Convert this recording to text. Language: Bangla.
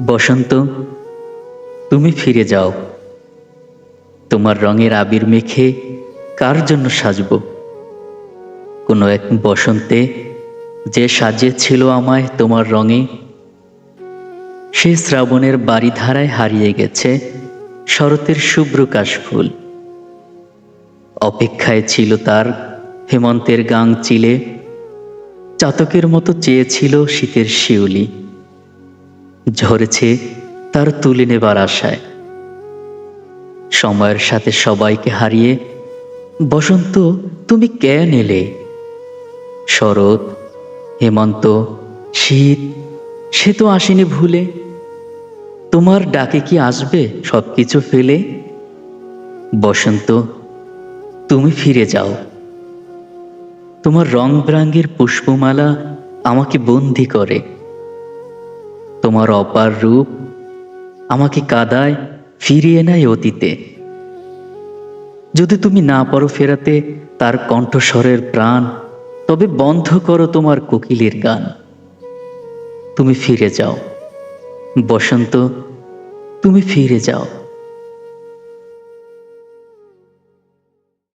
বসন্ত, তুমি ফিরে যাও। তোমার রঙের আবির মেখে কার জন্য সাজব? কোনো এক বসন্তে যে সাজিয়েছিল আমায় তোমার রঙে, সে শ্রাবণের বারিধারায় হারিয়ে গেছে শরতের শুভ্র কাশফুল। অপেক্ষায় ছিল তার হেমন্তের গাং চিলে, চাতকের মতো চেয়েছিল শীতের শিউলি। ঝরেছে তার তুলে নেবার আশায়। সময়ের সাথে সবাইকে হারিয়ে বসন্ত, তুমি কেন এলে? শরৎ, হেমন্ত, শীত, সে তো আসেনি ভুলে। তোমার ডাকে কি আসবে সবকিছু ফেলে? বসন্ত, তুমি ফিরে যাও। তোমার রং বেরঙের পুষ্পমালা আমাকে বন্দি করে। তোমার অপার রূপ আমাকে কাদায়, ফিরিয়ে নেয় অতীতে। যদি তুমি না পারো ফেরাতে তার কণ্ঠস্বরের প্রাণ, তবে বন্ধ করো তোমার কোকিলের গান। তুমি ফিরে যাও বসন্ত, তুমি ফিরে যাও।